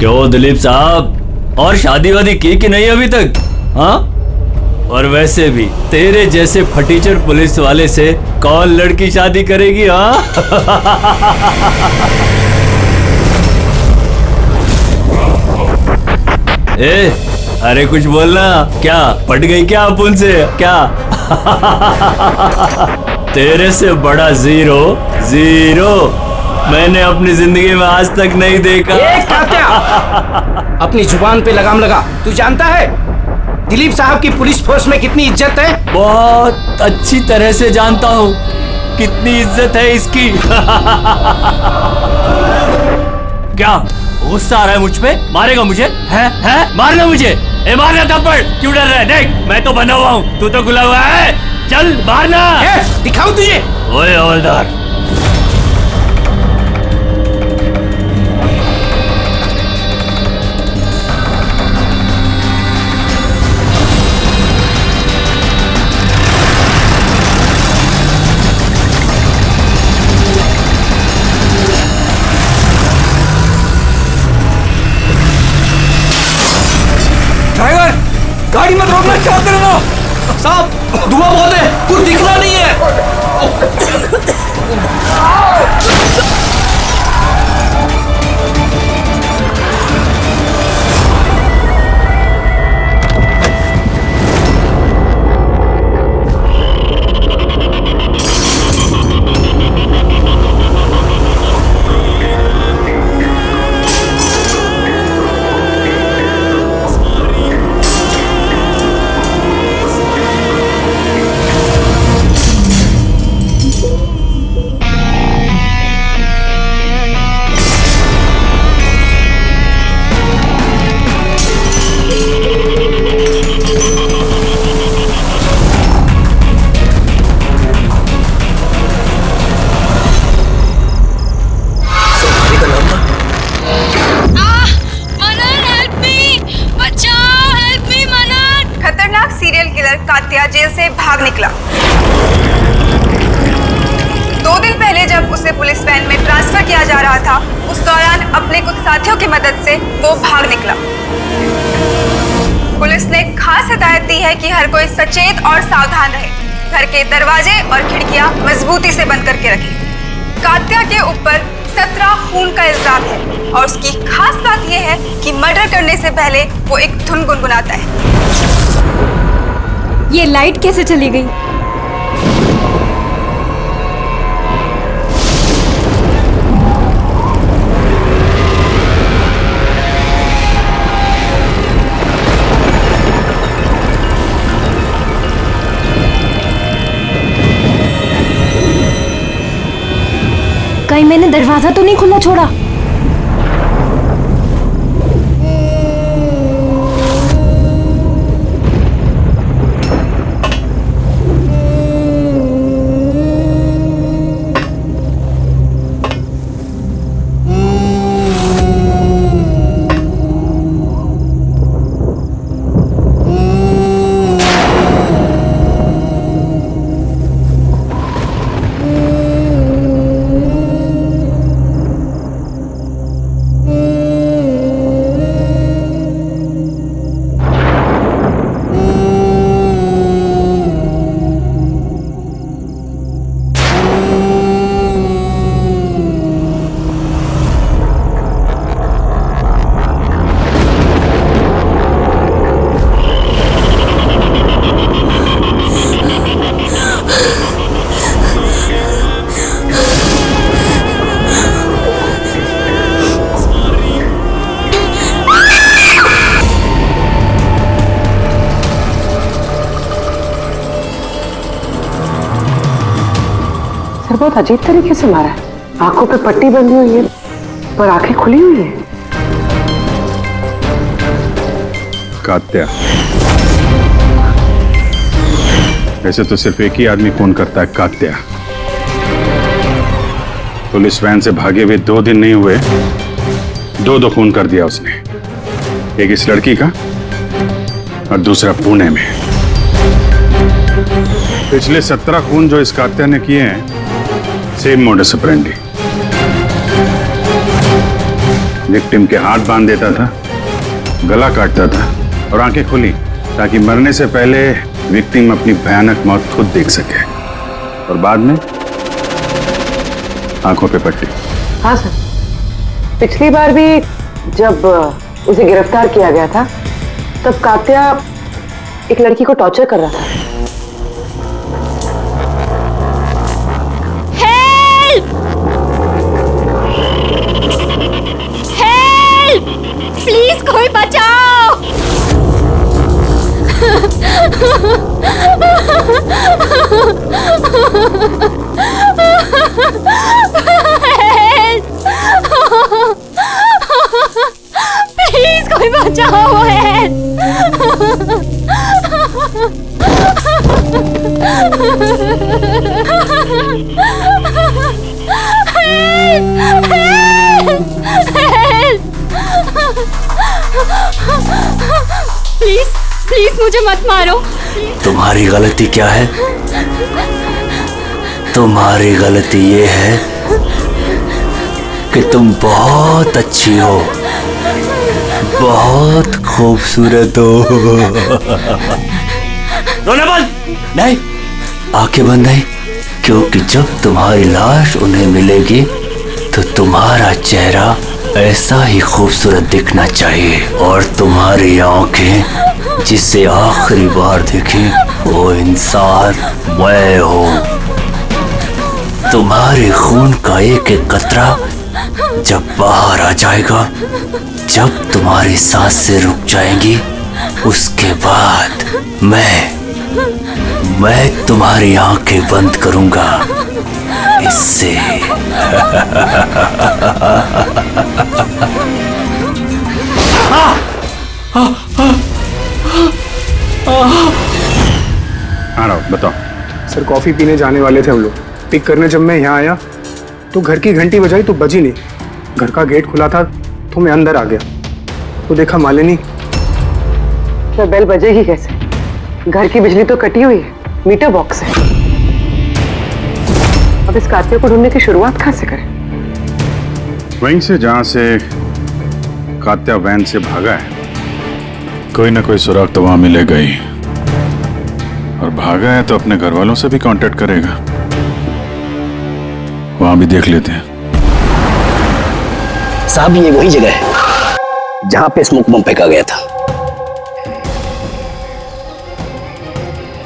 क्यों दिलीप साहब, और शादी वादी की कि नहीं अभी तक? हाँ, और वैसे भी तेरे जैसे फटीचर पुलिस वाले से कौन लड़की शादी करेगी? हाँ ए, अरे कुछ बोलना। क्या पट गई क्या अपन से? क्या तेरे से बड़ा जीरो जीरो मैंने अपनी जिंदगी में आज तक नहीं देखा। क्या? अपनी जुबान पे लगाम लगा। तू जानता है दिलीप साहब की पुलिस फोर्स में कितनी इज्जत है? बहुत अच्छी तरह से जानता हूँ कितनी इज्जत है इसकी। क्या गुस्सा आ रहा है मुझ पे? मारेगा मुझे? है? मारना मुझे? ए मारना थप्पड़। क्यों डर रहा है? देख मैं तो बना हुआ हूँ, तू तो खुला हुआ है। चल मारना। दिखाऊं तुझे? ओए हवलदार, गाड़ी मत रोकना। क्या कर रहे हो साहब? धुआं बहुत है, कुछ दिखना नहीं है। जेल से भाग निकला। 2 दिन पहले जब उसे पुलिस वैन में ट्रांसफर किया जा रहा था, उस दौरान अपने कुछ साथियों की मदद से वो भाग निकला। पुलिस ने खास हिदायत दी है कि हर कोई सचेत और सावधान रहे, घर के दरवाजे और खिड़कियां मजबूती से बंद करके रखे। कात्या के ऊपर 17 खून का इल्जाम है और उसकी खास बात यह है कि मर्डर करने से पहले वो एक धुन गुनगुनाता है। ये लाइट कैसे चली गई? कहीं मैंने दरवाजा तो नहीं खुला छोड़ा? बहुत अजीब तरीके से मारा है। आंखों पे पट्टी बंधी हुई है पर आंखें खुली हुई है। कात्या, वैसे तो सिर्फ एक ही आदमी खून करता है, कात्या। पुलिस वैन से भागे हुए 2 दिन नहीं हुए, 2 खून कर दिया उसने। एक इस लड़की का और दूसरा पुणे में। पिछले 17 खून जो इस कात्या ने किए हैं, सेम मोडस ऑपरेंडी। विक्टिम के हाथ बांध देता था, गला काटता था और आंखें खुली ताकि मरने से पहले विक्टिम अपनी भयानक मौत खुद देख सके, और बाद में आंखों पे पट्टी। हाँ सर, पिछली बार भी जब उसे गिरफ्तार किया गया था तब कात्या एक लड़की को टॉर्चर कर रहा था। प्लीज कोई बचाओ। प्लीज कोई बचाओ। प्लीज प्लीज मुझे मत मारो। तुम्हारी गलती क्या है? तुम्हारी गलती ये है कि तुम बहुत अच्छी हो, बहुत खूबसूरत हो। रोना बंद नहीं, आंखें बंद नहीं, क्योंकि जब तुम्हारी लाश उन्हें मिलेगी तो तुम्हारा चेहरा ऐसा ही खूबसूरत दिखना चाहिए, और तुम्हारी आंखें जिसे आखिरी बार देखी वो इंसान मैं हूं। तुम्हारे खून का एक एक कतरा जब बाहर आ जाएगा, जब तुम्हारी सांसें रुक जाएंगी, उसके बाद मैं तुम्हारी आंखें बंद करूंगा। इससे बताओ। सर कॉफी पीने जाने वाले थे हम लोग। पिक करने जब मैं यहाँ आया तो घर की घंटी बजाई तो बजी नहीं। घर का गेट खुला था तो मैं अंदर आ गया तो देखा मालिनी। तो बेल बजेगी कैसे? घर की बिजली तो कटी हुई है, मीटर बॉक्स है। अब इस कात्या को ढूंढने की शुरुआत कहां से करें? वहीं से जहां से कात्या वैन से भागा है। कोई ना कोई सुराग तो वहां मिलेगा ही, और भागा है तो अपने घर वालों से भी कांटेक्ट करेगा। वहां भी देख लेते हैं। साहब ये वही जगह है जहां पे स्मोक बम फेंका गया था,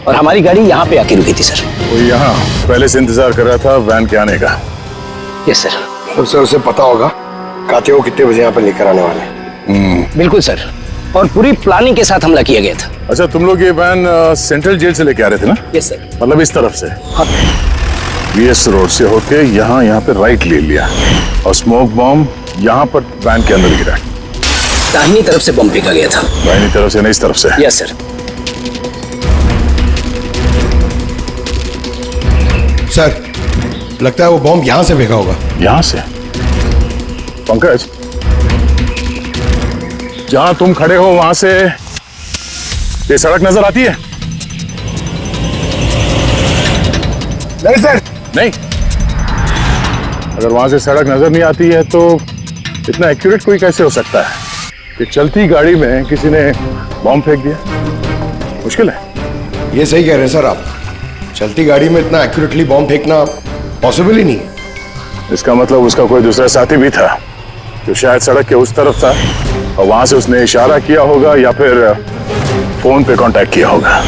और हमारी गाड़ी यहाँ पे आके रुकी थी सर। वो यहाँ पहले से इंतजार कर रहा था वैन के आने का। Yes sir. तो सर उसे पता होगा कात्या को कितने बजे यहाँ पर लेकर आने वाले। बिल्कुल सर, और पूरी प्लानिंग के साथ हमला किया गया था। अच्छा, तुम लोग ये वैन सेंट्रल जेल से लेके आ रहे थे ना? Yes sir. मतलब इस तरफ से? हाँ। बीएस रोड से होके यहाँ पे राइट ले लिया, और स्मोक बॉम्ब यहाँ पर वैन के अंदर गिरा। दाहिनी तरफ से बम फेंका गया था। दाहिनी तरफ से नहीं, इस तरफ से? Yes sir. सर लगता है वो बॉम्ब यहाँ से फेंका होगा। यहाँ से? पंकज, जहां तुम खड़े हो वहां से ये सड़क नजर आती है? नहीं सर। नहीं? अगर वहां से सड़क नजर नहीं आती है तो इतना एक्यूरेट कोई कैसे हो सकता है कि चलती गाड़ी में किसी ने बॉम्ब फेंक दिया? मुश्किल है। ये सही कह रहे हैं सर आप, चलती गाड़ी में इतना एक्यूरेटली बॉम्ब फेंकना पॉसिबल ही नहीं। इसका मतलब उसका कोई दूसरा साथी भी था जो शायद सड़क के उस तरफ था, और वहां से उसने इशारा किया होगा या फिर फोन पे कांटेक्ट किया होगा।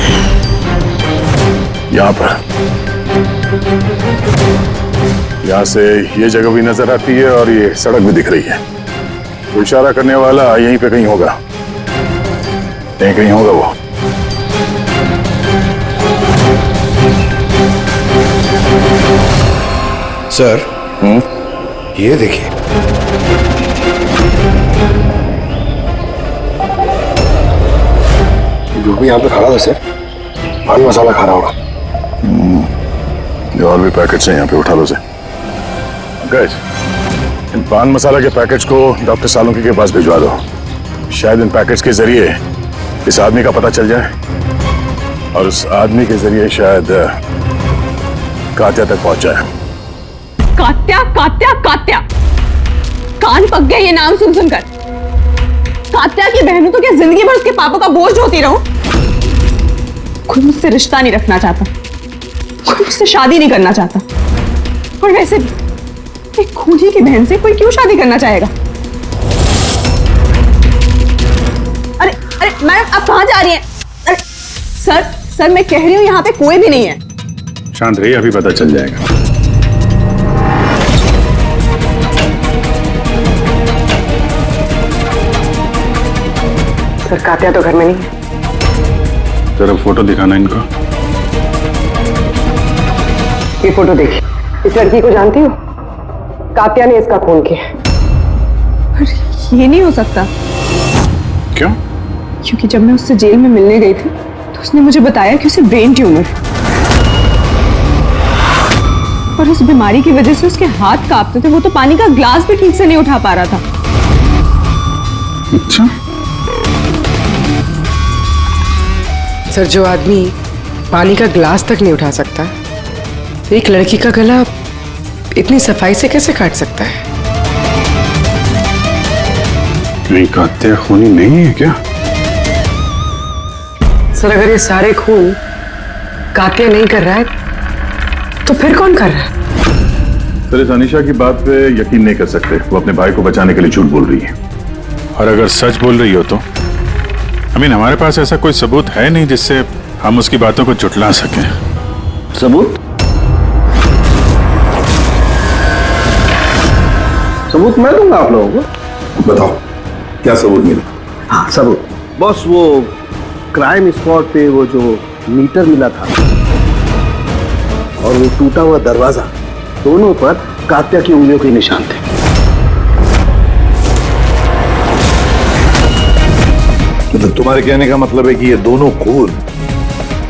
यहाँ से ये जगह भी नजर आती है और ये सड़क भी दिख रही है। तो इशारा करने वाला यहीं पे कहीं होगा, यहीं कहीं होगा वो। सर ये देखिए, जो भी यहाँ पे खड़ा था सर, पान मसाला खा रहा होगा। और भी पैकेट्स हैं यहाँ पे, उठा लो से। गैस, इन पान मसाला के पैकेट्स को डॉक्टर सालुंकी के पास भिजवा दो। शायद इन पैकेट्स के जरिए इस आदमी का पता चल जाए, और उस आदमी के जरिए शायद कात्या तक पहुंच जाए। कात्या कात्या कात्या कान पक गए ये नाम सुन सुनकर। कात्या की बहन हूं तो क्या जिंदगी भर उसके पापों का बोझ होती रहूं? कोई मुझसे रिश्ता नहीं रखना चाहता, कोई मुझसे शादी नहीं करना चाहता। और वैसे भी एक खूनी की बहन से कोई क्यों शादी करना चाहेगा? अरे अरे मैडम, आप कहां जा रही हैं? अरे सर मैं कह रही हूं यहाँ पे कोई भी नहीं है। शांत रहिए, अभी पता चल जाएगा। सर, कात्या तो घर में नहीं है। जरा फोटो दिखाना इनको। ये फोटो देखिए। इस लड़की को जानती हो? कात्या ने इसका खून किया। ये नहीं हो सकता। क्यों? क्योंकि जब मैं उससे जेल में मिलने गई थी तो उसने मुझे बताया कि उसे ब्रेन ट्यूमर है और उस बीमारी की वजह से उसके हाथ कांपते थे। वो तो पानी का ग्लास भी ठीक से नहीं उठा पा रहा था। अच्छा। सर, जो आदमी पानी का ग्लास तक नहीं उठा सकता, एक लड़की का गला इतनी सफाई से कैसे काट सकता है? नहीं, कात्या खूनी नहीं है क्या? सर, अगर ये सारे खून कात्या नहीं कर रहा है तो फिर कौन कर रहा है? सर, इस अनीशा की बात पे यकीन नहीं कर सकते। वो अपने भाई को बचाने के लिए झूठ बोल रही है। और अगर सच बोल रही हो तो हमारे पास ऐसा कोई सबूत है नहीं जिससे हम उसकी बातों को झुठला सकें। सबूत? सबूत मैं दूंगा आप लोगों को। बताओ, क्या सबूत मिला? हाँ, सबूत बॉस, वो क्राइम स्पॉट पे वो जो मीटर मिला था और वो टूटा हुआ दरवाजा, दोनों पर कात्या की उंगलियों के निशान थे। तो तुम्हारे कहने का मतलब है कि ये दोनों खून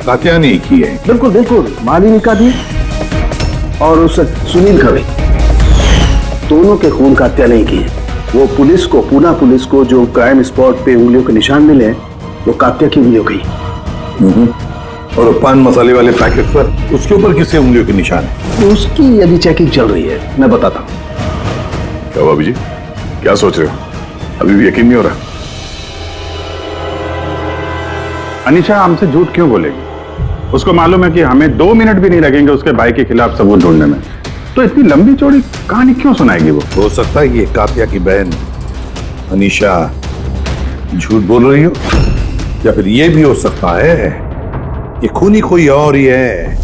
कात्या ने की है? बिल्कुल बिल्कुल, मालिनी का भी और उस सुनील का भी। दोनों के खून कात्या नहीं किए। वो पुलिस को, पूना पुलिस को जो क्राइम स्पॉट पे उंगलियों के निशान मिले हैं, वो कात्या की उंगलियों की। और पान मसाले वाले पैकेट पर उसके ऊपर किसके उंगलियों के निशान है? उसकी अभी चेकिंग चल रही है, मैं बताता हूँ। क्या भाभी जी, क्या सोच रहे हो? अभी भी यकीन नहीं हो रहा? अनीशा हमसे झूठ क्यों बोलेगी? उसको मालूम है कि हमें 2 मिनट भी नहीं लगेंगे उसके भाई के खिलाफ सबूत ढूंढने में, तो इतनी लंबी चौड़ी कहानी क्यों सुनाएगी वो? हो सकता है ये कात्या की बहन अनीशा झूठ बोल रही हो, या फिर ये भी हो सकता है कि खूनी कोई और ही है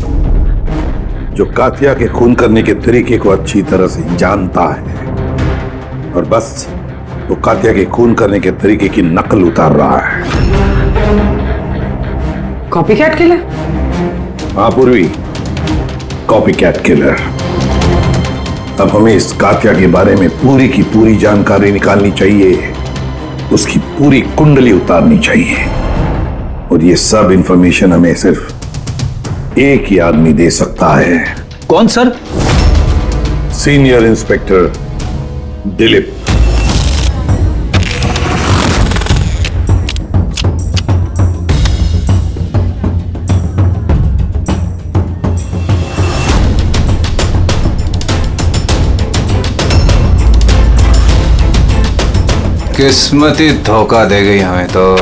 जो कात्या के खून करने के तरीके को अच्छी तरह से जानता है और बस वो कात्या के खून करने के तरीके की नकल उतार रहा है। Copy cat killer? हाँ पूर्वी, कॉपी कैट किलर। अब हमें इस कात्या के बारे में पूरी की पूरी जानकारी निकालनी चाहिए, उसकी पूरी कुंडली उतारनी चाहिए और ये सब इंफॉर्मेशन हमें सिर्फ एक ही आदमी दे सकता है। कौन सर? Senior inspector Dilip. किस्मत ही धोखा दे गई हमें तो।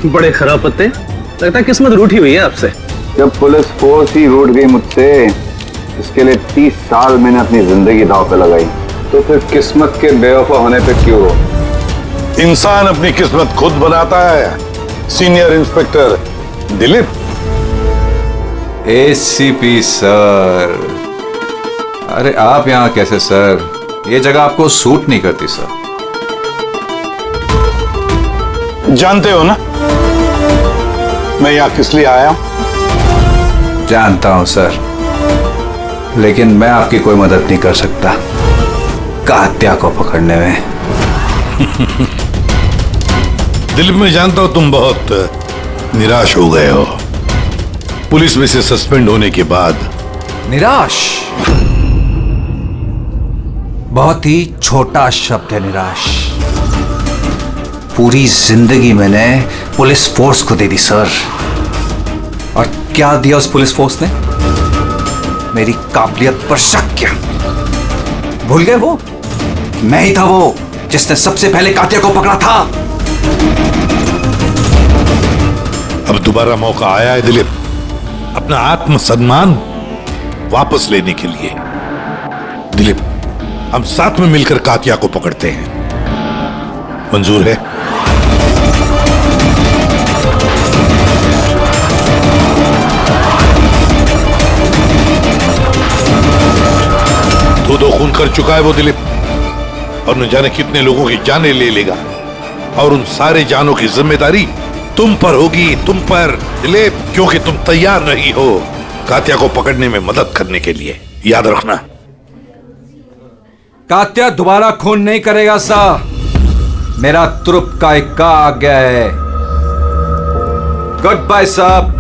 बड़े खराब पत्ते, लगता है किस्मत रूठी हुई है आपसे। जब पुलिस फोर्स ही रूठ गई मुझसे, इसके लिए 30 साल मैंने अपनी जिंदगी दांव पे लगाई, तो फिर किस्मत के बेवफा होने पे क्यों रो? इंसान अपनी किस्मत खुद बनाता है, senior inspector Dilip. ACP sir, अरे आप यहाँ कैसे सर? ये जगह आपको सूट नहीं करती सर। जानते हो ना मैं यहाँ किस लिए आया हूं? जानता हूं सर, लेकिन मैं आपकी कोई मदद नहीं कर सकता कात्या को पकड़ने में। दिलीप, मैं जानता हूं तुम बहुत निराश हो गए हो पुलिस में से सस्पेंड होने के बाद। निराश बहुत ही छोटा शब्द है, निराश। पूरी जिंदगी मैंने पुलिस फोर्स को दे दी सर, और क्या दिया उस पुलिस फोर्स ने? मेरी काबिलियत पर शक किया, भूल गए वो? मैं ही था वो जिसने सबसे पहले कातिया को पकड़ा था। अब दोबारा मौका आया है दिलीप, अपना आत्मसम्मान वापस लेने के लिए। दिलीप, हम साथ में मिलकर कातिया को पकड़ते हैं, मंजूर है? दो खून कर चुका है वो दिलीप, और न जाने कितने लोगों की जानें ले लेगा, और उन सारे जानों की जिम्मेदारी तुम पर होगी, तुम पर दिलीप, क्योंकि तुम तैयार नहीं हो कातिया को पकड़ने में मदद करने के लिए। याद रखना। कात्या दोबारा खून नहीं करेगा साहब, मेरा तुरुप का इक्का आ गया है। गुड बाय साहब।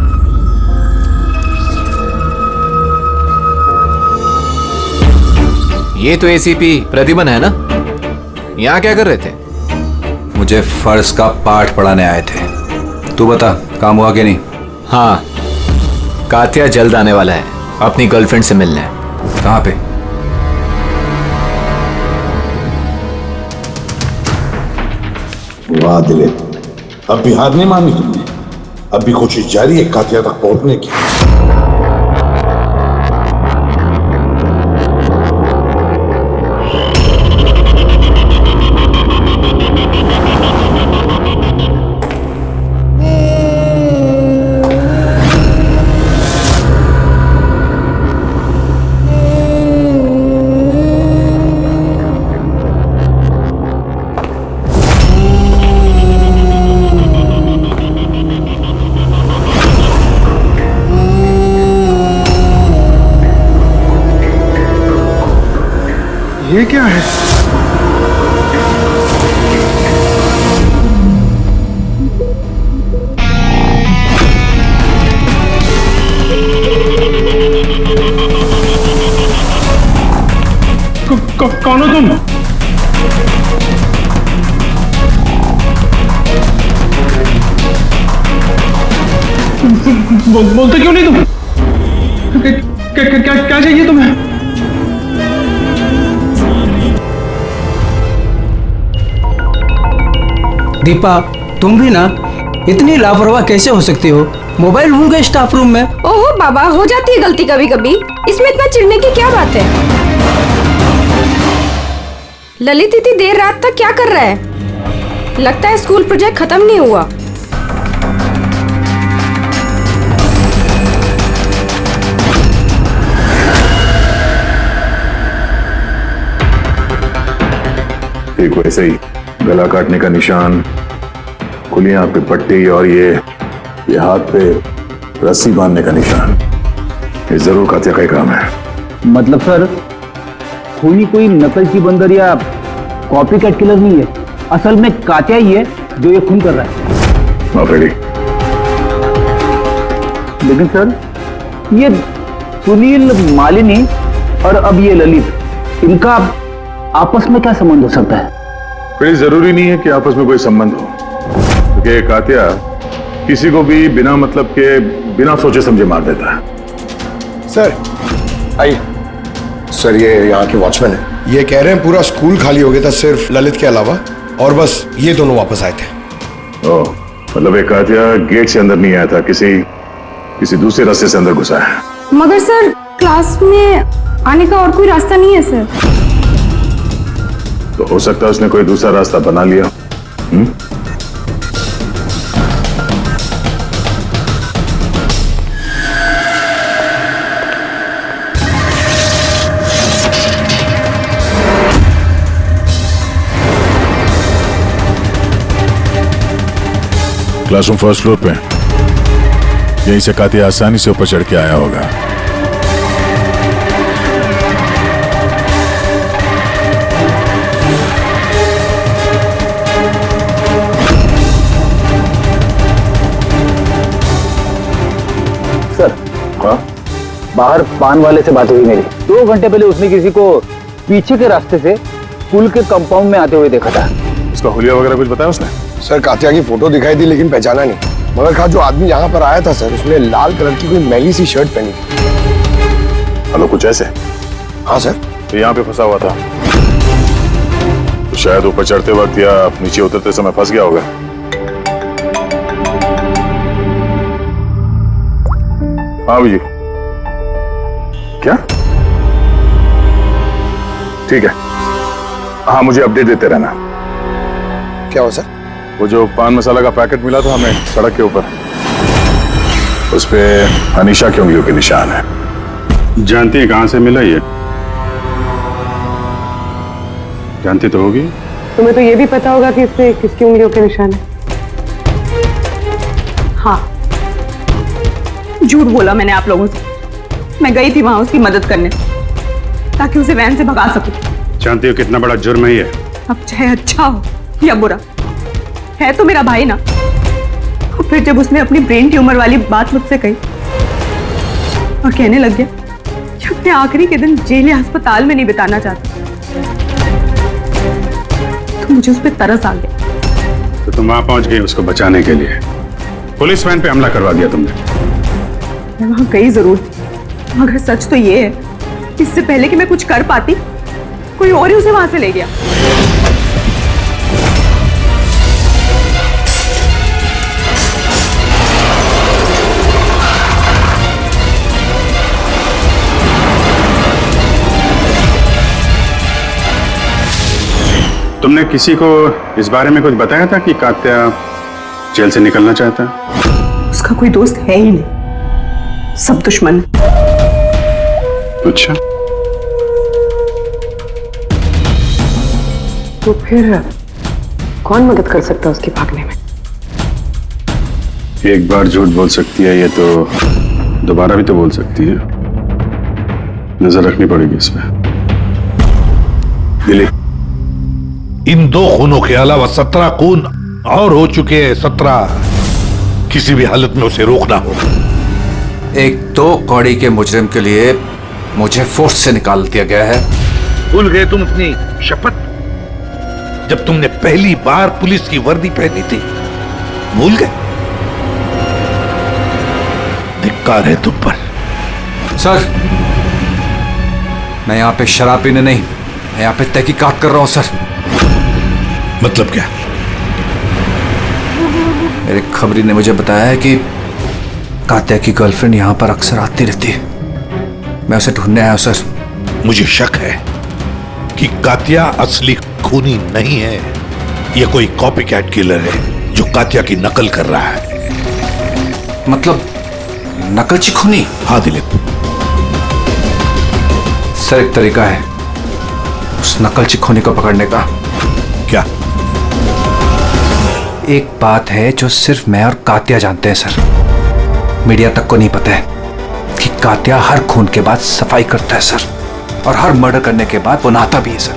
ये तो एसीपी प्रद्युमन है ना? यहाँ क्या कर रहे थे? मुझे फर्ज का पाठ पढ़ाने आए थे। तू बता, काम हुआ कि नहीं? हाँ, कातिया जल्द आने वाला है, अपनी गर्लफ्रेंड से मिलने। कहाँ पे? वाह दिलीप, अब भी हार नहीं मानी तुमने, अब भी कोशिश जारी है कातिया तक पहुंचने की। ये क्या है? कौन हो तुम? बोलते क्यों नहीं तुम? क्या चाहिए तुम्हें? दीपा, तुम भी ना इतनी लापरवाह कैसे हो सकती हो? मोबाइल भूल गए स्टाफ रूम में। ओहो बाबा, हो जाती है गलती कभी कभी, इसमें इतना चिढ़ने की क्या बात है? ललित इतनी देर रात तक क्या कर रहा है? लगता है स्कूल प्रोजेक्ट खत्म नहीं हुआ। एक वैसे ही गला काटने का निशान, खुली आंख पे पट्टी, और ये हाथ पे रस्सी बांधने का निशान, ये जरूर कातिया का ही काम है। मतलब सर, खूनी कोई नकल की बंदर या कॉपी कैट किलर नहीं है, असल में कातिया ही है जो ये खून कर रहा है। माफेड़ी। लेकिन सर, ये सुनील, मालिनी और अब ये ललित, इनका आपस में क्या संबंध हो सकता है? फिर जरूरी नहीं है कि आपस में कोई संबंध हो, क्योंकि कातिया किसी को भी बिना मतलब के, बिना सोचे समझे मार देता है। सर आइए। सर, ये यहाँ के वॉचमैन है, ये कह रहे हैं पूरा स्कूल खाली हो गया था सिर्फ ललित के अलावा, और बस ये दोनों वापस आए थे। ओह, मतलब एक कातिया गेट से अंदर नहीं आया था, किसी दूसरे रास्ते से अंदर घुसा है। मगर सर, क्लास में आने का और कोई रास्ता नहीं है सर। तो हो सकता है उसने कोई दूसरा रास्ता बना लिया। क्लासरूम फर्स्ट फ्लोर पे, यहीं से कातिया आसानी से ऊपर चढ़ के आया होगा। सर, बाहर पान वाले से बात हुई मेरी। 2 घंटे पहले उसने किसी को पीछे के रास्ते से स्कूल के कंपाउंड में आते हुए देखा था। उसका हुलिया वगैरह कुछ बताया उसने? सर, कातिया की फोटो दिखाई थी लेकिन पहचाना नहीं, मगर कहा जो आदमी यहाँ पर आया था सर, उसने लाल कलर की कोई मैली सी शर्ट पहनी थी। हेलो, कुछ ऐसे? हाँ सर, तो यहाँ पे फंसा हुआ था, तो शायद ऊपर चढ़ते वक्त या नीचे उतरते समय फंस गया होगा। हाँ जी, क्या? ठीक है, हाँ मुझे अपडेट देते रहना। क्या हो सर? वो जो पान मसाला का पैकेट मिला था हमें सड़क के ऊपर, उस पे अनीशा की उंगलियों के निशान है। जानती है कहां से मिला ये? जानती तो होगी। तुम्हें तो ये भी पता होगा कि इस पे किसकी उंगलियों के निशान है। हाँ, झूठ बोला मैंने आप लोगों से। मैं गई थी वहां उसकी मदद करने ताकि उसे वैन से भगा सकूं। जानती हो कितना बड़ा जुर्म है ये? अब चाहे अच्छा हो या बुरा, है तो मेरा भाई ना। और फिर जब उसने अपनी ब्रेन ट्यूमर वाली बात मुझसे कही और कहने लग गया कि अपने आखिरी के दिन जेल या अस्पताल में नहीं बिताना चाहता, तो मुझे उस पर तरस आ गया। तो तुम वहां पहुंच गई उसको बचाने के लिए, पुलिस वैन पे हमला करवा दिया तुमने। मैं वहां गई जरूर थी, मगर सच तो ये है, इससे पहले कि मैं कुछ कर पाती, कोई और ही उसे वहां से ले गया। तुमने किसी को इस बारे में कुछ बताया था कि कात्या जेल से निकलना चाहता है? उसका कोई दोस्त है ही नहीं, सब दुश्मन। अच्छा, तो फिर कौन मदद कर सकता है उसके भागने में? एक बार झूठ बोल सकती है ये तो दोबारा भी तो बोल सकती है। नजर रखनी पड़ेगी इस पे। दिलीप, इन 2 खूनों के अलावा 17 खून और हो चुके हैं। 17। किसी भी हालत में उसे रोकना होगा। एक तो कौड़ी के मुजरिम के लिए मुझे फोर्स से निकाल दिया गया है। भूल गए तुम अपनी शपथ जब तुमने पहली बार पुलिस की वर्दी पहनी थी? भूल गए? धिक्कार है तुम पर। सर, मैं यहां पे शराब पीने नहीं, मैं यहां पे तहकीकात कर रहा हूं सर। मतलब क्या? मेरे खबरी ने मुझे बताया है कि कात्या की गर्लफ्रेंड यहां पर अक्सर आती रहती है। मैं उसे ढूंढने आया हूं सर। मुझे शक है कि कात्या असली खूनी नहीं है। यह कोई कॉपी कैट किलर है जो कात्या की नकल कर रहा है। मतलब नकलची खूनी? हाँ दिलीप, सर एक तरीका है उस नकलची खूनी को पकड़ने का। क्या? एक बात है जो सिर्फ मैं और कात्या जानते हैं सर, मीडिया तक को नहीं पता है कि कात्या हर खून के बाद सफाई करता है सर, और हर मर्डर करने के बाद वो नहाता भी है सर।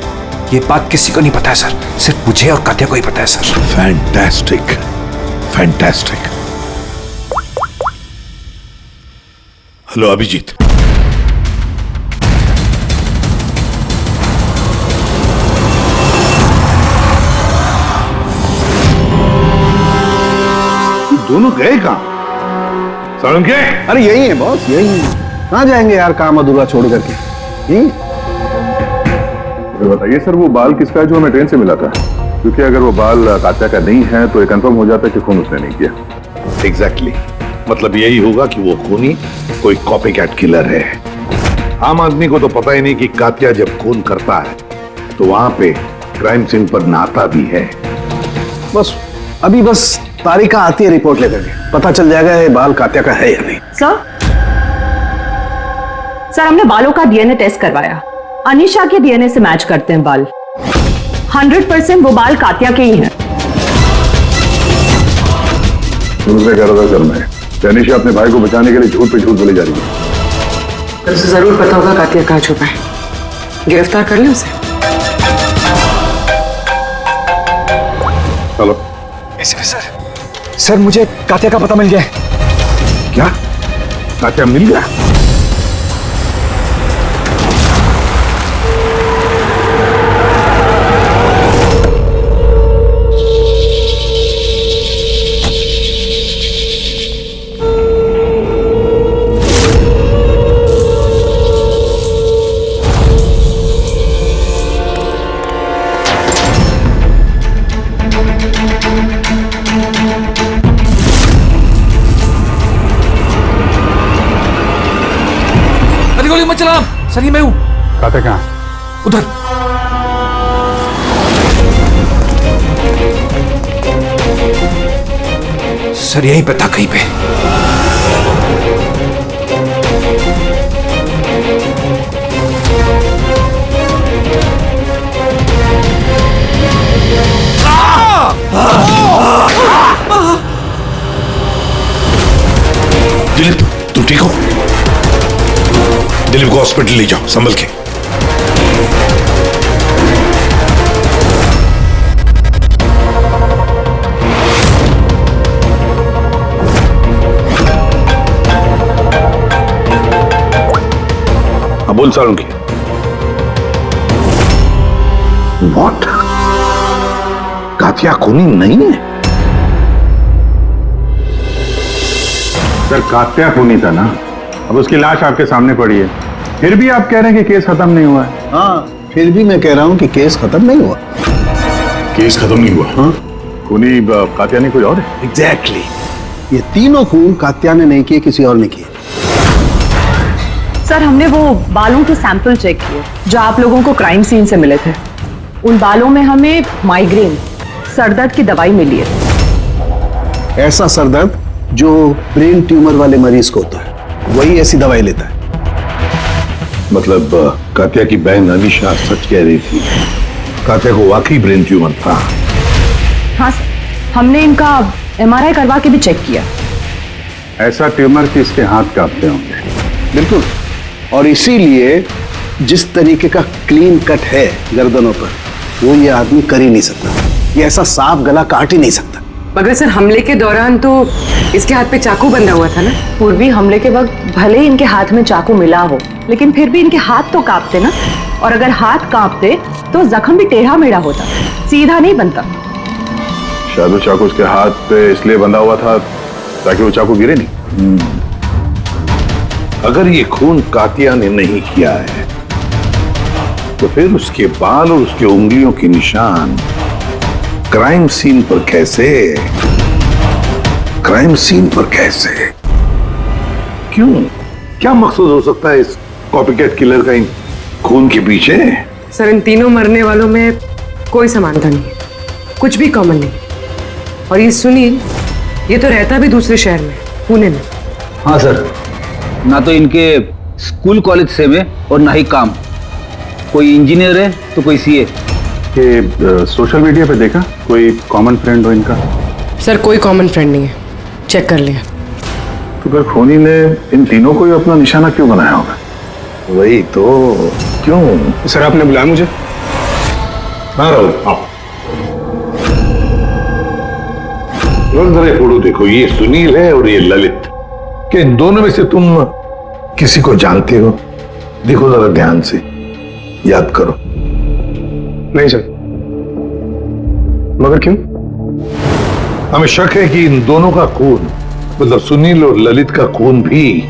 ये बात किसी को नहीं पता है सर, सिर्फ मुझे और कात्या को ही पता है sir. Fantastic, fantastic. Hello Abhijeet, दोनों गए कहां? सालुंके? अरे यही है बॉस, यही है। कहाँ जाएंगे यार काम अधूरा छोड़ करके? यही। बताइए सर, वो बाल किसका है जो हमें ट्रेन से मिला था? क्योंकि अगर वो बाल कात्या का नहीं है तो ये कंफर्म हो जाता है कि खून उसने नहीं किया। एग्जैक्टली, मतलब यही होगा कि वो खूनी कोई कॉपी कैट किलर है। आम आदमी को तो पता ही नहीं कि कात्या जब खून करता है तो वहां पे क्राइम सीन पर नहाता भी है। बस अभी बस तारिका आती है रिपोर्ट लेकर के, पता चल जाएगा ये बाल कात्या का है या नहीं। सर हमने बालों का डीएनए टेस्ट करवाया, अनीशा के डीएनए से मैच करते हैं बाल। 100% वो बाल कात्या के ही हैं। शुरू से कह रहा था सर मैं, अनीशा अपने भाई को बचाने के लिए झूठ पे झूठ बोली जा रही है। उसे जरूर पता होगा कात्या कहाँ छुपा है, गिरफ्तार कर ले उसे। हेलो एसीपी सर, सर मुझे कात्या का पता मिल गया है। क्या? कात्या मिल गया? सर ये मैं हूं। कात्या कहाँ? उधर। सर यहीं पे था कहीं पे। दिलीप तुम ठीक हो? दिलीप को हॉस्पिटल ले जाओ संभल के। हाँ बोल सालुंकी। व्हाट? कात्या खूनी नहीं है? सर कात्या खूनी था ना, अब उसकी लाश आपके सामने पड़ी है, फिर भी आप कह रहे हैं कि केस खत्म नहीं हुआ है। हाँ, फिर भी मैं कह रहा हूं कि केस खत्म नहीं हुआ। केस खत्म नहीं हुआ? हाँ? खूनी कात्या नहीं कोई और है? एग्जैक्टली। ये तीनों खून कात्या ने नहीं किए, किसी और ने किए। सर हमने वो बालों के सैंपल चेक किए जो आप लोगों को क्राइम सीन से मिले थे। उन बालों में हमें माइग्रेन, सरदर्द की दवाई मिली है। ऐसा सरदर्द जो ब्रेन ट्यूमर वाले मरीज को होता है, वही ऐसी दवाई लेता है। मतलब कात्या की बहन अनीशा सच कह रही थी, कात्या को वाकई ब्रेन ट्यूमर था। हाँ सर, हमने इनका MRI करवा के भी चेक किया। ऐसा ट्यूमर कि इसके हाथ कांपते होंगे। बिल्कुल, और इसीलिए जिस तरीके का क्लीन कट है गर्दनों पर, वो ये आदमी कर ही नहीं सकता। ये ऐसा साफ गला काट ही नहीं सकता। मगर सर हमले के दौरान तो इसके हाथ पे चाकू बंधा हुआ था ना। पूर्वी हमले के वक्त भले ही इनके हाथ में चाकू मिला हो, लेकिन फिर भी इनके हाथ तो कांपते ना, और अगर हाथ कांपते तो जख्म भी टेढ़ा मेढ़ा होता, सीधा नहीं बनता। शायद वो चाकू उसके हाथ पे इसलिए बंधा हुआ था ताकि वो चाकू गिरे नहीं। अगर ये खून कात्या ने नहीं किया है तो फिर उसके बाल और उसके उंगलियों के निशान क्राइम सीन पर कैसे? क्राइम सीन पर कैसे? क्यों? क्या मकसद हो सकता है इस कॉपीकैट किलर का इन खून के पीछे? सर इन तीनों मरने वालों में कोई समानता नहीं है, कुछ भी कॉमन नहीं। और ये सुनील, ये तो रहता भी दूसरे शहर में, पुणे में। हाँ सर, ना तो इनके स्कूल कॉलेज सेम है और ना ही काम। कोई इंजीनियर है तो कोई सीए। ये सोशल मीडिया पे देखा कोई कॉमन फ्रेंड हो इनका? सर कोई कॉमन फ्रेंड नहीं है, चेक कर लिया। तो फिर खूनी ने इन तीनों को ही अपना निशाना क्यों बनाया होगा? वही तो, क्यों? सर आपने बुलाया मुझे? हाँ राहुल, आओ। जरा फोटो देखो, ये सुनील है और ये ललित। क्या इन दोनों में से तुम किसी को जानते हो? देखो जरा ध्यान से, याद करो। नहीं सर। मगर क्यों? हमें शक है कि इन दोनों का खून, मतलब सुनील और ललित का खून भी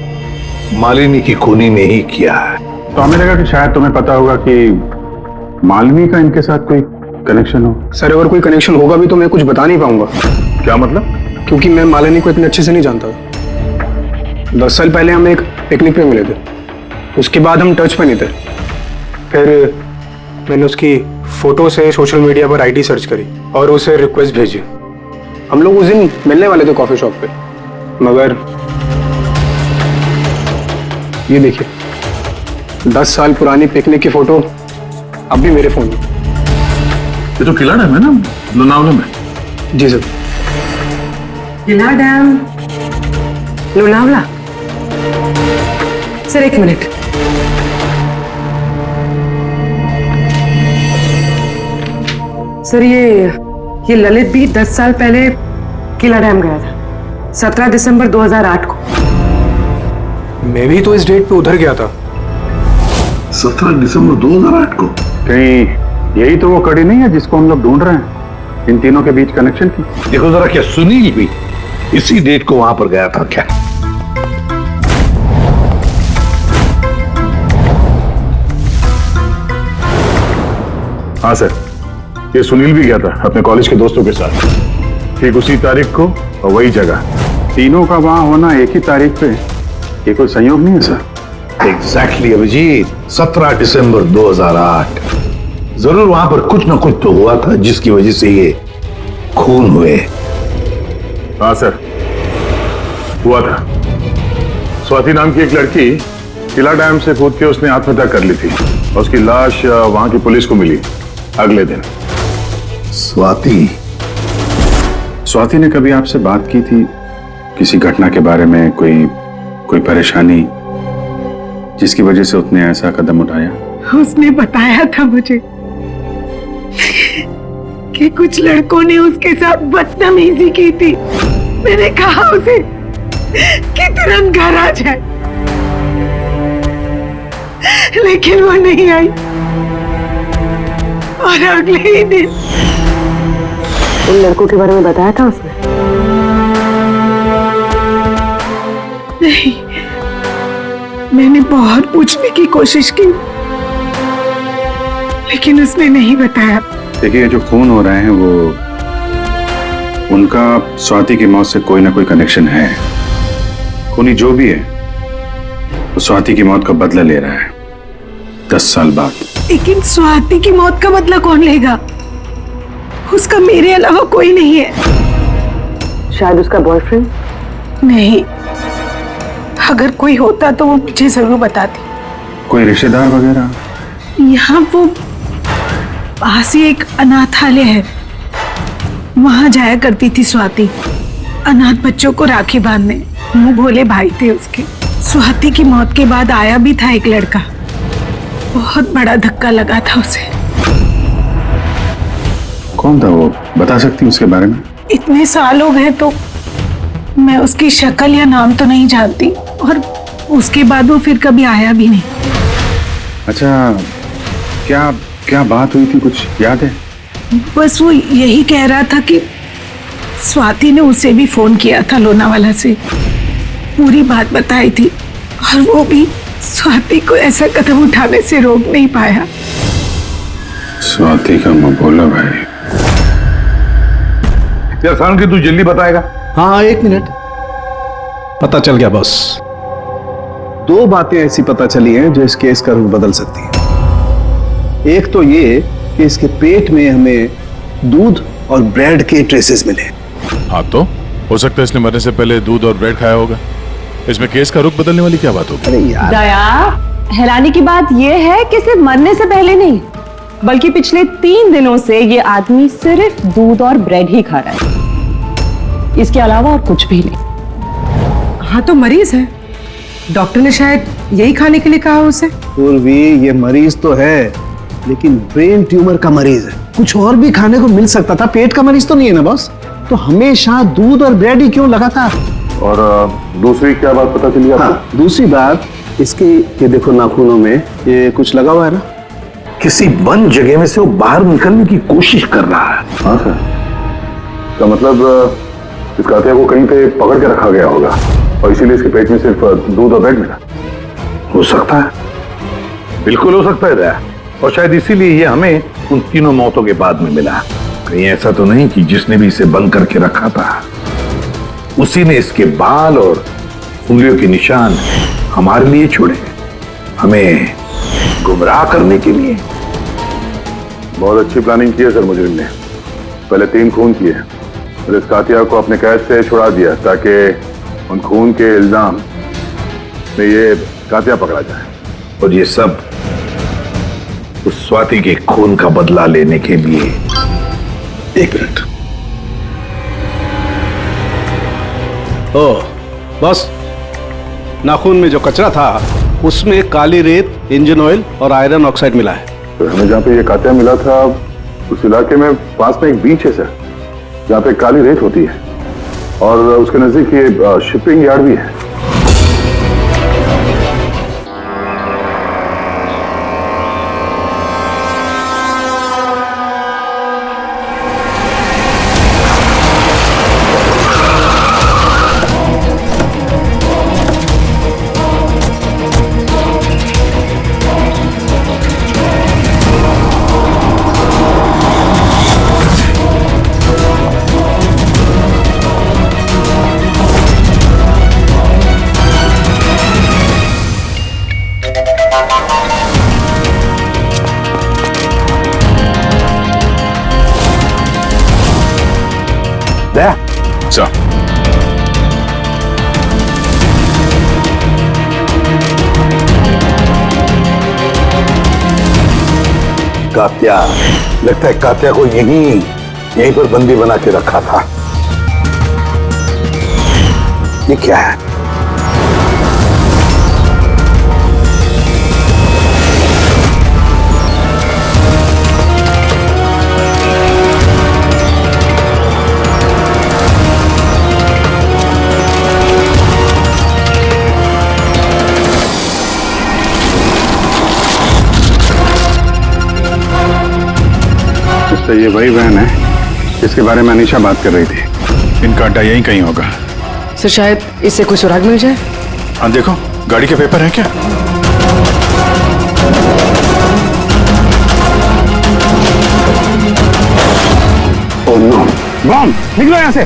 मालिनी की खूनी ने ही किया है। तो हमें लगा कि शायद तुम्हें पता होगा कि मालिनी का इनके साथ कोई कनेक्शन हो। सर अगर कोई कनेक्शन होगा भी तो मैं कुछ बता नहीं पाऊंगा। क्या मतलब? क्योंकि मैं मालिनी को इतने अच्छे से नहीं जानता। 10 साल पहले हम एक पिकनिक पे मिले थे, उसके बाद हम टच पे नहीं थे। फिर मैंने उसकी फोटो से सोशल मीडिया पर आईडी सर्च करी और उसे रिक्वेस्ट भेजी। हम लोग उस दिन मिलने वाले थे कॉफी शॉप पे, मगर ये देखिए 10 साल पुरानी पिकनिक की फोटो अब भी मेरे फोन में। ये तो किला डैम है ना, लोनावला में? जी सर। किला डैम, लोनावला। सर एक मिनट, सर ये ललित भी 10 साल पहले किला डैम गया था, 17 दिसंबर 2008 को। मैं भी तो इस डेट पे उधर गया था। 17 दिसंबर 2008 को? कहीं यही तो वो कड़ी नहीं है जिसको हम लोग ढूंढ रहे हैं, इन तीनों के बीच कनेक्शन की? देखो जरा, क्या सुनील भी इसी डेट को वहां पर गया था क्या? हाँ सर, ये सुनील भी गया था अपने कॉलेज के दोस्तों के साथ, ठीक उसी तारीख को और वही जगह। तीनों का वहां होना एक ही तारीख पे, ये कोई संयोग नहीं है सर? एग्जैक्टली अभिजीत, 17 दिसंबर 2008। जरूर वहां पर कुछ ना कुछ तो हुआ था जिसकी वजह से ये खून हुए। हाँ सर, हुआ था। स्वाति नाम की एक लड़की किला डैम से कूद के उसने आत्महत्या कर ली थी और उसकी लाश वहां की पुलिस को मिली अगले दिन। स्वाति ने कभी आपसे बात की थी किसी घटना के बारे में, कोई परेशानी जिसकी वजह से उसने ऐसा कदम उठाया? उसने बताया था मुझे कि कुछ लड़कों ने उसके साथ बदतमीजी की थी। मैंने कहा उसे कि तुरंत घर आ जाए, लेकिन वो नहीं आई और अगले ही दिन उन लड़कों के बारे में बताया था उसने? नहीं, मैंने बहुत पूछने की कोशिश की, लेकिन उसने नहीं बताया। देखिए, जो खून हो रहे हैं वो उनका स्वाति की मौत से कोई ना कोई कनेक्शन है। खूनी जो भी है वो स्वाति की मौत का बदला ले रहा है 10 साल बाद। लेकिन स्वाति की मौत का बदला कौन लेगा? उसका मेरे अलावा कोई नहीं है। शायद उसका बॉयफ्रेंड? नहीं, अगर कोई होता तो वो मुझे जरूर बताती। कोई रिश्तेदार वगैरह? यहाँ वो पास ही एक अनाथालय है, वहां जाया करती थी स्वाति अनाथ बच्चों को राखी बांधने। मुंह भोले भाई थे उसके। स्वाति की मौत के बाद आया भी था एक लड़का, बहुत बड़ा धक्का लगा था उसे। कौन था वो, बता सकती हैं उसके बारे में? इतने साल हो गए तो मैं उसकी शक्ल या नाम तो नहीं जानती, और उसके बाद वो फिर कभी आया भी नहीं। अच्छा, क्या बात हुई थी, कुछ याद है? बस वो यही कह रहा था कि स्वाति ने उसे भी फोन किया था लोनावाला से, पूरी बात बताई थी, और वो भी स्वाति को ऐसा कदम उठाने से रोक नहीं पाया। स्वाति का मबोला भाई। यार सारण की तू जल्दी बताएगा? हाँ, 1 मिनट। पता चल गया बॉस। 2 बातें ऐसी पता चली हैं जो इस केस का रुख बदल सकती हैं। एक तो ये कि इसके पेट में हमें दूध और ब्रेड के ट्रेसेस मिले। हाँ, तो हो सकता है इसने मरने से पहले दूध और ब्रेड खाया होगा। इसमें केस का रुख बदलने वाली क्या बात होगी? अरे यार, दया, हैरानी की बात यह है कि सिर्फ मरने से पहले नहीं, बल्कि पिछले 3 दिनों से ये आदमी सिर्फ दूध और ब्रेड ही खा रहा है, इसके अलावा और कुछ भी नहीं। हाँ, तो मरीज है, डॉक्टर ने शायद यही खाने के लिए कहा उसे। पूर्वी, ये मरीज तो है, लेकिन ब्रेन ट्यूमर का मरीज है। कुछ और भी खाने को मिल सकता था, पेट का मरीज तो नहीं है ना बॉस। तो हमेशा दूध और ब्रेड ही क्यों लगा था? और दूसरी क्या बात पता चली आपको? हाँ, दूसरी बात इसकी, ये देखो नाखूनों में ये कुछ लगा हुआ है ना। किसी बंद जगह में से वो बाहर निकलने की कोशिश कर रहा है। हाँ सर, का मतलब इस कातिया को कहीं पे पकड़ के रखा गया होगा और इसीलिए इसके पेट में सिर्फ दूध और ब्रेड मिला। हो सकता है, बिल्कुल हो सकता है दया, और शायद इसीलिए ये हमें उन तीनों मौतों के बाद में मिला। कहीं ऐसा तो नहीं कि जिसने भी इसे बंद करके रखा था उसी ने इसके बाल और उंगलियों के निशान हमारे लिए छोड़े, हमें गुमराह करने के लिए। बहुत अच्छी प्लानिंग की है सर मुजरिम ने। पहले 3 खून किए और इस कातिया को अपने कैद से छुड़ा दिया ताकि उन खून के इल्जाम में ये कातिया पकड़ा जाए। और ये सब उस स्वाति के खून का बदला लेने के लिए। 1 मिनट। ओह बस, नाखून में जो कचरा था उसमें काली रेत, इंजन ऑयल और आयरन ऑक्साइड मिला है। तो हमें जहाँ पे ये कातिया मिला था उस इलाके में पास में एक बीच है सर, जहाँ पे काली रेत होती है, और उसके नजदीक ये शिपिंग यार्ड भी है। कात्या सर कात्या, लगता है कात्या को यहीं पर बंदी बना के रखा था। ये क्या है? तो ये वही वैन है जिसके बारे में अनीशा बात कर रही थी। इनका अड्डा यहीं कहीं होगा। सर शायद इससे कोई सुराग मिल जाए। हाँ देखो, गाड़ी के पेपर हैं क्या? Oh no, bomb! निकलो यहाँ से।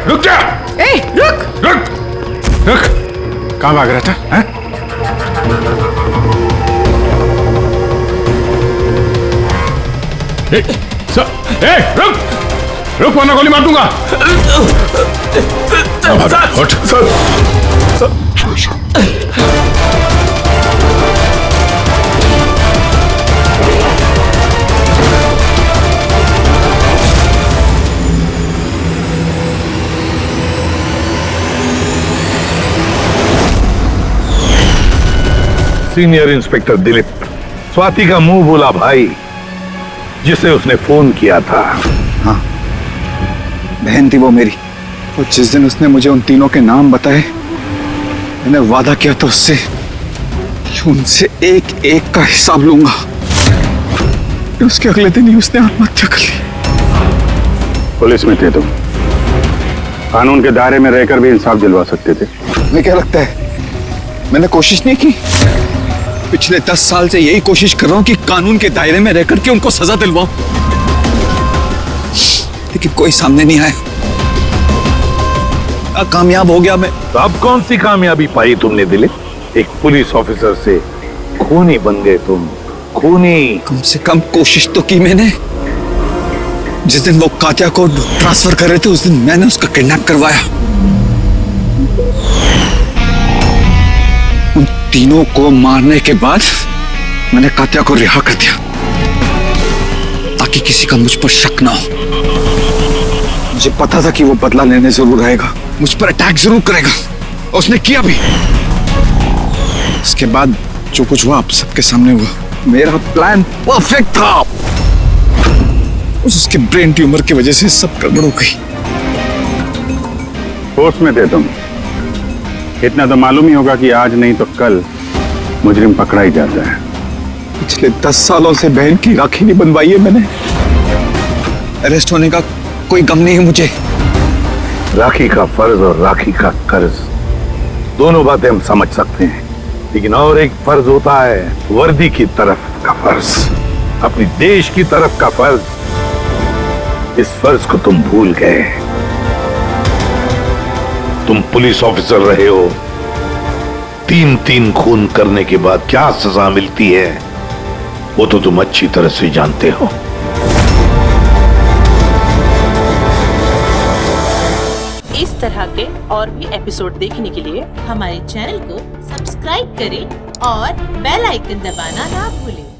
रुक जा! रुक! रुक! रुक! कहाँ भाग रहा था? हैं? रुक! रुक वरना गोली मार दूंगा। उठ। सीनियर इंस्पेक्टर दिलीप, स्वाति का मुंह बोला भाई जिसे उसने फोन किया था। हाँ, बहन थी वो मेरी। और जिस दिन उसने मुझे उन तीनों के नाम बताए, मैंने वादा किया था उससे कि उनसे एक एक का हिसाब लूंगा। उसके अगले दिन ही उसने आत्महत्या कर ली। पुलिस में थे तुम, कानून के दायरे में रहकर भी इंसाफ दिलवा सकते थे। तुम्हें क्या लगता है मैंने कोशिश नहीं की? पिछले 10 साल से यही कोशिश कर रहा हूं कि कानून के दायरे में रहकर के उनको सजा दिलवाऊं, लेकिन कोई सामने नहीं आया। कामयाब हो गया मैं। तो अब कौन सी कामयाबी पाई तुमने दिलीप? एक पुलिस ऑफिसर से खूनी बन गए तुम, खूनी। कम से कम कोशिश तो की मैंने। जिस दिन वो कात्या को ट्रांसफर कर रहे थे उस दिन मैंने उसका किडनैप करवाया। उन तीनों को मारने के बाद मैंने कात्या को रिहा कर दिया ताकि किसी का मुझ पर शक ना हो। मुझे पता था कि वो बदला लेने जरूर आएगा, मुझ पर अटैक जरूर करेगा। उसने किया भी। इसके बाद जो कुछ हुआ आप सबके सामने हुआ। मेरा प्लान परफेक्ट था। उसके ब्रेन ट्यूमर की वजह से सब गड़बड़ हो गई। होश में थे तुम, इतना तो मालूम ही होगा कि आज नहीं तो कल मुजरिम पकड़ा ही जाता है। पिछले 10 सालों से बहन की राखी नहीं बनवाई है मैंने। अरेस्ट होने का कोई गम नहीं है मुझे। राखी का फर्ज और राखी का कर्ज दोनों बातें हम समझ सकते हैं, लेकिन और एक फर्ज होता है वर्दी की तरफ का फर्ज, अपनी देश की तरफ का फर्ज। इस फर्ज को तुम भूल गए। तुम पुलिस ऑफिसर रहे हो, 3 खून करने के बाद क्या सजा मिलती है वो तो तुम अच्छी तरह से जानते हो। इस तरह के और भी एपिसोड देखने के लिए हमारे चैनल को सब्सक्राइब करें और बेल आइकन दबाना ना भूलें।